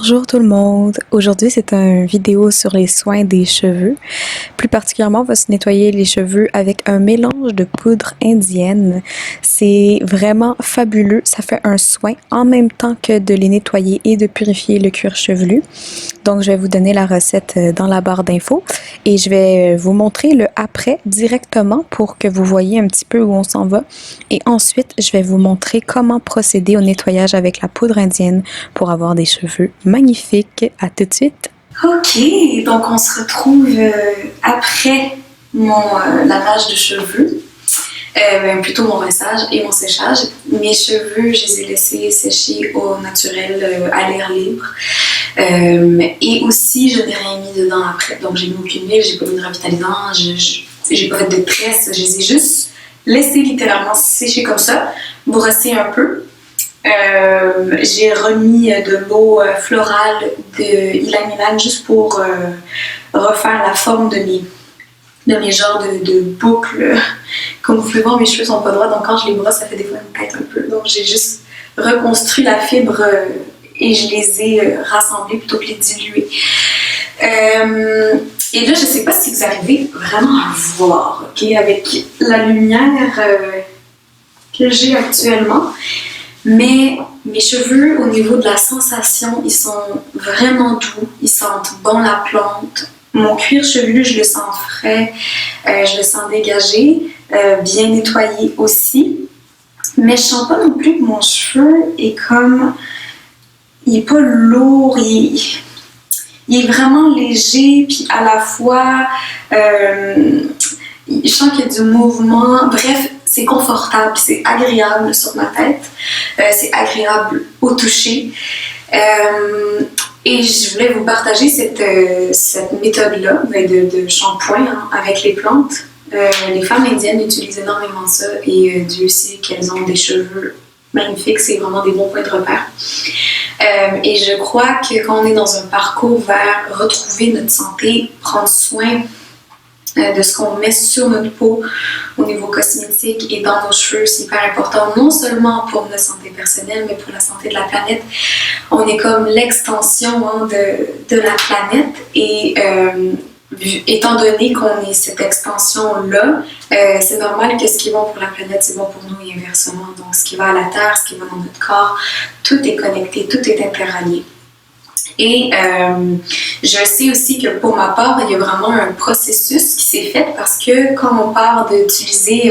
Bonjour tout le monde! Aujourd'hui, c'est une vidéo sur les soins des cheveux. Plus particulièrement, on va se nettoyer les cheveux avec un mélange de poudre indienne. C'est vraiment fabuleux. Ça fait un soin en même temps que de les nettoyer et de purifier le cuir chevelu. Donc, je vais vous donner la recette dans la barre d'infos et je vais vous montrer le après directement pour que vous voyez un petit peu où on s'en va. Et ensuite, je vais vous montrer comment procéder au nettoyage avec la poudre indienne pour avoir des cheveux magnifiques. À tout de suite! Ok, donc on se retrouve après mon lavage de cheveux, plutôt mon rinçage et mon séchage. Mes cheveux, je les ai laissés sécher au naturel, à l'air libre. Et aussi, je n'ai rien mis dedans après. Donc, j'ai mis aucune huile, j'ai pas mis de revitalisant, j'ai pas fait de presse, je les ai juste laissés littéralement sécher comme ça, brosser un peu. J'ai remis de l'eau florale de Ylang Ylang juste pour refaire la forme de mes genres de boucles. Comme vous pouvez voir, mes cheveux sont pas droits, donc quand je les brosse, ça fait des fois une tête un peu. Donc j'ai juste reconstruit la fibre et je les ai rassemblés plutôt que les diluer. Et là, je sais pas si vous arrivez vraiment à voir, ok, avec la lumière que j'ai actuellement. Mais mes cheveux, au niveau de la sensation, ils sont vraiment doux, ils sentent bon la plante. Mon cuir chevelu, je le sens frais, je le sens dégagé, bien nettoyé aussi. Mais je sens pas non plus que mon cheveu est comme... Il est pas lourd, il est vraiment léger, puis à la fois... je sens qu'il y a du mouvement, bref, c'est confortable, c'est agréable sur ma tête, c'est agréable au toucher. Et je voulais vous partager cette méthode-là de shampoing avec les plantes. Les femmes indiennes utilisent énormément ça et Dieu sait qu'elles ont des cheveux magnifiques, c'est vraiment des bons points de repère. Et je crois que quand on est dans un parcours vers retrouver notre santé, prendre soin de ce qu'on met sur notre peau au niveau cosmétique et dans nos cheveux, c'est hyper important, non seulement pour notre santé personnelle, mais pour la santé de la planète. On est comme l'extension de la planète et étant donné qu'on est cette extension-là, c'est normal que ce qui est bon pour la planète, c'est bon pour nous et inversement. Donc ce qui va à la Terre, ce qui va dans notre corps, tout est connecté, tout est interrelié. Et je sais aussi que pour ma part, il y a vraiment un processus qui s'est fait parce que quand on part d'utiliser,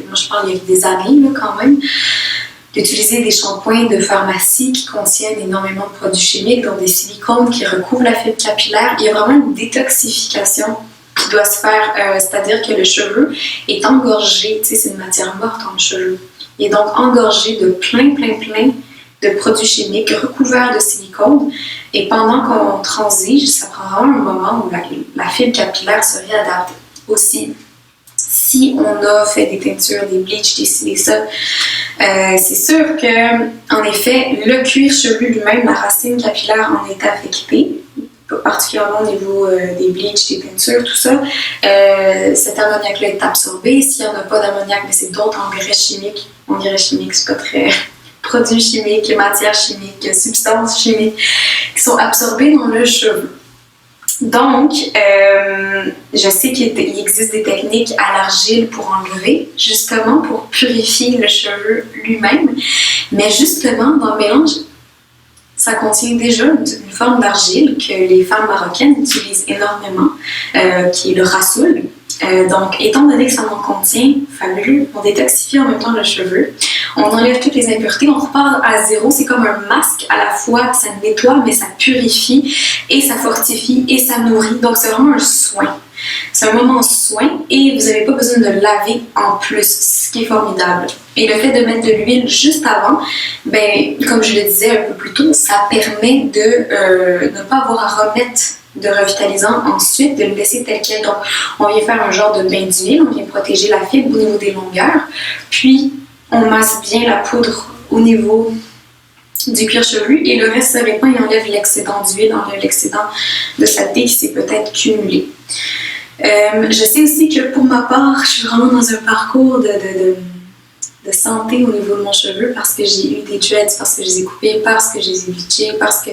moi je parle il y a des années là, quand même, d'utiliser des shampoings de pharmacie qui contiennent énormément de produits chimiques, donc des silicones qui recouvrent la fibre capillaire, il y a vraiment une détoxification qui doit se faire, c'est-à-dire que le cheveu est engorgé, tu sais, c'est une matière morte en cheveux, il est donc engorgé de plein de produits chimiques recouverts de silicone. Et pendant qu'on transige, ça prend vraiment un moment où la fibre capillaire se réadapte aussi. Si on a fait des teintures, des bleachs, des ci, des ça, c'est sûr que, en effet, le cuir chevelu lui-même, la racine capillaire en est affectée, particulièrement au niveau des bleachs, des teintures, tout ça. Cet ammoniac-là est absorbé. S'il n'y en a pas d'ammoniac, mais c'est d'autres engrais chimiques. Engrais chimiques, c'est pas très... produits chimiques, matières chimiques, substances chimiques qui sont absorbées dans le cheveu. Donc, je sais qu'il existe des techniques à l'argile pour enlever, justement pour purifier le cheveu lui-même. Mais justement, dans le mélange, ça contient déjà une forme d'argile que les femmes marocaines utilisent énormément, qui est le rassoul. Donc, étant donné que ça en contient, fabuleux, on détoxifie en même temps le cheveu, on enlève toutes les impuretés, on repart à zéro, c'est comme un masque, à la fois ça nettoie, mais ça purifie, et ça fortifie, et ça nourrit, donc c'est vraiment un soin. C'est un moment soin, et vous n'avez pas besoin de laver en plus, ce qui est formidable. Et le fait de mettre de l'huile juste avant, ben, comme je le disais un peu plus tôt, ça permet de ne pas avoir à remettre de revitalisant ensuite, de le laisser tel quel. Donc, on vient faire un genre de bain d'huile, on vient protéger la fibre au niveau des longueurs, puis on masse bien la poudre au niveau du cuir chevelu et le reste se répand et enlève l'excédent d'huile, enlève l'excédent de saleté qui s'est peut-être cumulé. Je sais aussi que pour ma part, je suis vraiment dans un parcours de santé au niveau de mon cheveu parce que j'ai eu des dreads, parce que je les ai coupés, parce que je les ai bleachés, parce que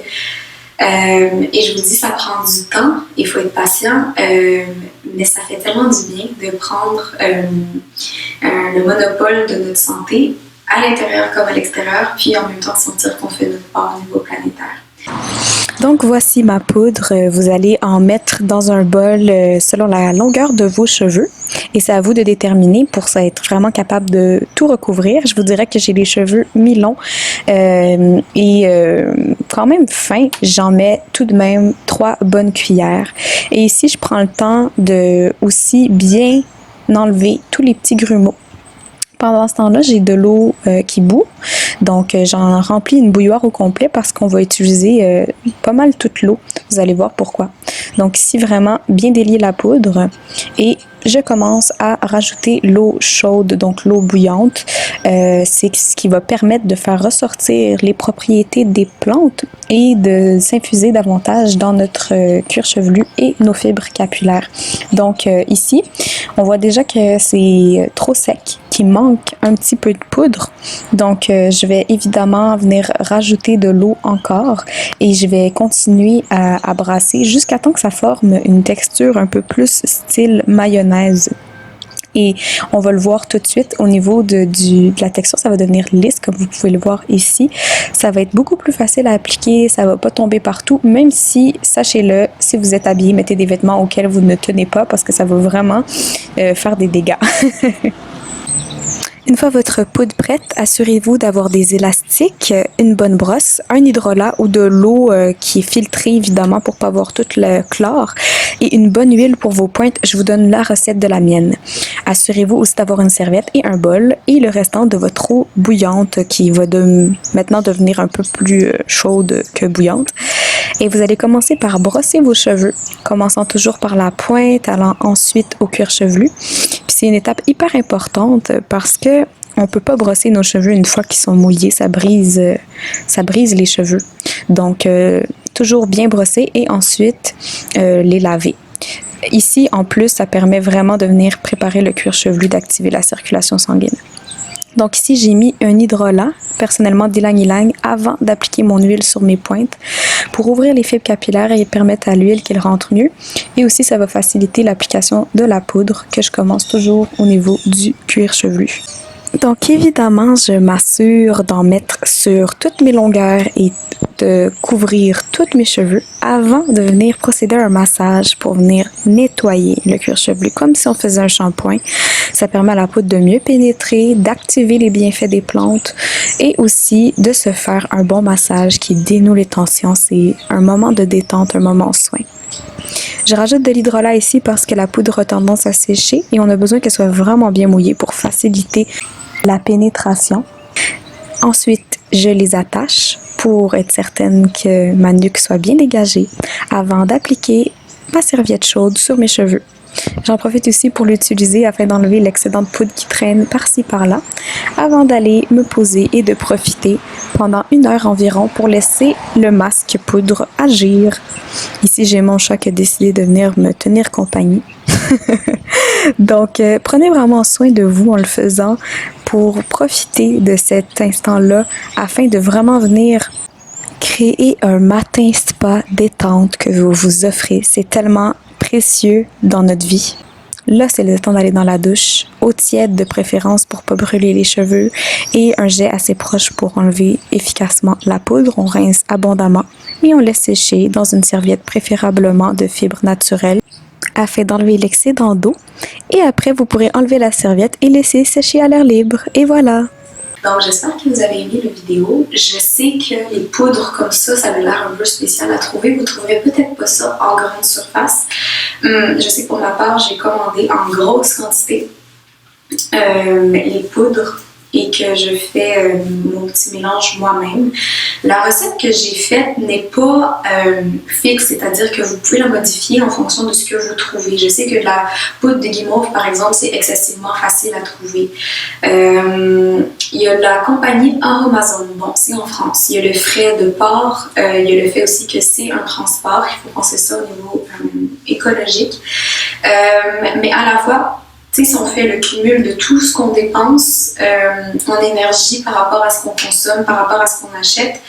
Et je vous dis, ça prend du temps, il faut être patient, mais ça fait tellement du bien de prendre le monopole de notre santé à l'intérieur comme à l'extérieur, puis en même temps sentir qu'on fait notre part au niveau planétaire. Donc voici ma poudre. Vous allez en mettre dans un bol selon la longueur de vos cheveux et c'est à vous de déterminer pour ça être vraiment capable de tout recouvrir. Je vous dirais que j'ai les cheveux mi-longs et quand même fins. J'en mets tout de même 3 bonnes cuillères. Et ici, je prends le temps de aussi bien enlever tous les petits grumeaux. Pendant ce temps-là, j'ai de l'eau qui bout. Donc, j'en remplis une bouilloire au complet parce qu'on va utiliser pas mal toute l'eau. Vous allez voir pourquoi. Donc, ici, vraiment, bien délier la poudre. Et je commence à rajouter l'eau chaude, donc l'eau bouillante. C'est ce qui va permettre de faire ressortir les propriétés des plantes et de s'infuser davantage dans notre cuir chevelu et nos fibres capillaires. Donc, ici, on voit déjà que c'est trop sec, qu'il manque un petit peu de poudre. Donc, je vais évidemment venir rajouter de l'eau encore et je vais continuer à brasser jusqu'à temps que ça forme une texture un peu plus style mayonnaise. Et on va le voir tout de suite au niveau de la texture, ça va devenir lisse comme vous pouvez le voir ici. Ça va être beaucoup plus facile à appliquer, ça va pas tomber partout, même si, sachez-le, si vous êtes habillé, mettez des vêtements auxquels vous ne tenez pas parce que ça va vraiment faire des dégâts. Une fois votre poudre prête, assurez-vous d'avoir des élastiques, une bonne brosse, un hydrolat ou de l'eau qui est filtrée évidemment pour pas avoir tout le chlore et une bonne huile pour vos pointes. Je vous donne la recette de la mienne. Assurez-vous aussi d'avoir une serviette et un bol et le restant de votre eau bouillante qui va maintenant devenir un peu plus chaude que bouillante. Et vous allez commencer par brosser vos cheveux, commençant toujours par la pointe, allant ensuite au cuir chevelu. Puis c'est une étape hyper importante parce que on peut pas brosser nos cheveux une fois qu'ils sont mouillés, ça brise les cheveux. Donc toujours bien brosser et ensuite les laver. Ici, en plus, ça permet vraiment de venir préparer le cuir chevelu, d'activer la circulation sanguine. Donc ici, j'ai mis un hydrolat, personnellement d'ylang-ylang, avant d'appliquer mon huile sur mes pointes pour ouvrir les fibres capillaires et permettre à l'huile qu'elle rentre mieux. Et aussi, ça va faciliter l'application de la poudre que je commence toujours au niveau du cuir chevelu. Donc évidemment, je m'assure d'en mettre sur toutes mes longueurs et de couvrir tous mes cheveux avant de venir procéder à un massage pour venir nettoyer le cuir chevelu comme si on faisait un shampoing. Ça permet à la poudre de mieux pénétrer, d'activer les bienfaits des plantes et aussi de se faire un bon massage qui dénoue les tensions. C'est un moment de détente, un moment soin. Je rajoute de l'hydrolat ici parce que la poudre a tendance à sécher et on a besoin qu'elle soit vraiment bien mouillée pour faciliter la pénétration. Ensuite, je les attache pour être certaine que ma nuque soit bien dégagée avant d'appliquer ma serviette chaude sur mes cheveux. J'en profite aussi pour l'utiliser afin d'enlever l'excédent de poudre qui traîne par-ci par-là avant d'aller me poser et de profiter pendant 1 heure environ pour laisser le masque poudre agir. Ici, j'ai mon chat qui a décidé de venir me tenir compagnie. Donc, prenez vraiment soin de vous en le faisant pour profiter de cet instant-là afin de vraiment venir créer un matin spa détente que vous vous offrez. C'est tellement précieux dans notre vie. Là, c'est le temps d'aller dans la douche, eau tiède de préférence pour pas brûler les cheveux et un jet assez proche pour enlever efficacement la poudre. On rince abondamment et on laisse sécher dans une serviette préférablement de fibres naturelles afin d'enlever l'excédent d'eau. Et après, vous pourrez enlever la serviette et laisser sécher à l'air libre. Et voilà! Donc, j'espère que vous avez aimé la vidéo. Je sais que les poudres comme ça a l'air un peu spécial à trouver. Vous ne trouverez peut-être pas ça en grande surface. Je sais que pour ma part, j'ai commandé en grosse quantité les poudres et que je fais mon petit mélange moi-même. La recette que j'ai faite n'est pas fixe, c'est-à-dire que vous pouvez la modifier en fonction de ce que vous trouvez. Je sais que la poudre de guimauve, par exemple, c'est excessivement facile à trouver. Il y a la compagnie Aromazone, bon, c'est en France. Il y a le frais de port, il y a le fait aussi que c'est un transport, il faut penser ça au niveau écologique. Mais à la fois, Tu sais, si on fait le cumul de tout ce qu'on dépense en énergie par rapport à ce qu'on consomme, par rapport à ce qu'on achète,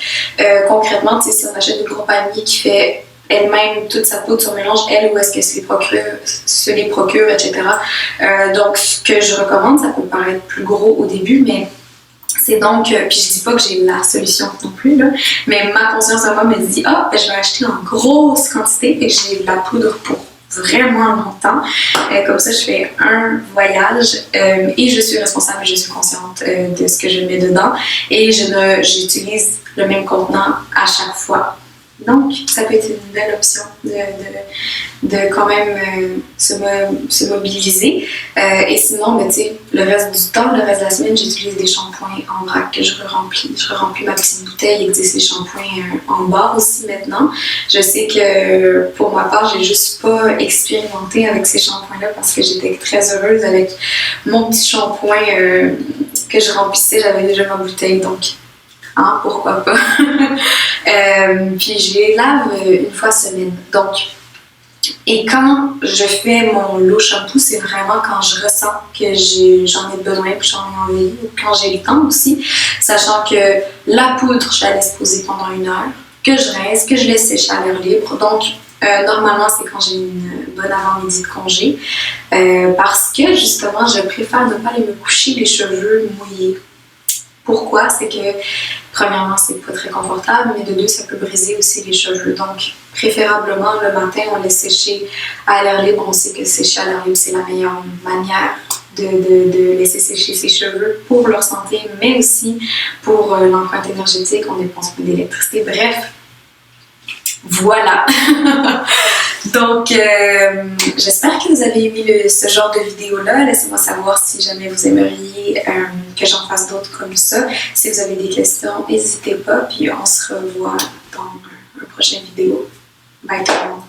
concrètement, tu sais, si on achète une compagnie qui fait elle-même toute sa poudre, son mélange, elle, où est-ce qu'elle se les procure, etc. Donc, ce que je recommande, ça peut paraître plus gros au début, mais c'est donc, puis je dis pas que j'ai la solution non plus, là, mais ma conscience à moi me dit, ah, ben, je vais acheter en grosse quantité et j'ai de la poudre pour vraiment longtemps. Comme ça, je fais un voyage et je suis responsable, je suis consciente de ce que je mets dedans et j'utilise le même contenant à chaque fois. Donc, ça peut être une belle option de quand même se mobiliser. Et sinon, ben, tu sais, le reste du temps, le reste de la semaine, j'utilise des shampoings en vrac que je remplis. Je remplis ma petite bouteille. Il existe des shampoings en barre aussi maintenant. Je sais que pour ma part, j'ai juste pas expérimenté avec ces shampoings-là parce que j'étais très heureuse avec mon petit shampoing que je remplissais. J'avais déjà ma bouteille, donc hein, pourquoi pas. Puis je les lave une fois semaine. Donc, et quand je fais mon lot shampoo, c'est vraiment quand je ressens que j'en ai besoin, que j'en ai envie, ou quand j'ai le temps aussi, sachant que la poudre, je la laisse poser pendant 1 heure, que je rince, que je laisse sécher à l'air libre. Donc, normalement, c'est quand j'ai une bonne avant-midi de congé, parce que justement, je préfère ne pas aller me coucher les cheveux mouillés. Pourquoi? C'est que, premièrement, c'est pas très confortable, mais de deux, ça peut briser aussi les cheveux. Donc, préférablement, le matin, on laisse sécher à l'air libre. On sait que sécher à l'air libre, c'est la meilleure manière de laisser sécher ses cheveux pour leur santé, mais aussi pour l'empreinte énergétique. On dépense plus d'électricité. Bref, voilà. Donc, j'espère que vous avez aimé ce genre de vidéo-là. Laissez-moi savoir si jamais vous aimeriez que j'en fasse d'autres comme ça. Si vous avez des questions, n'hésitez pas. Puis on se revoit dans une prochaine vidéo. Bye tout le monde.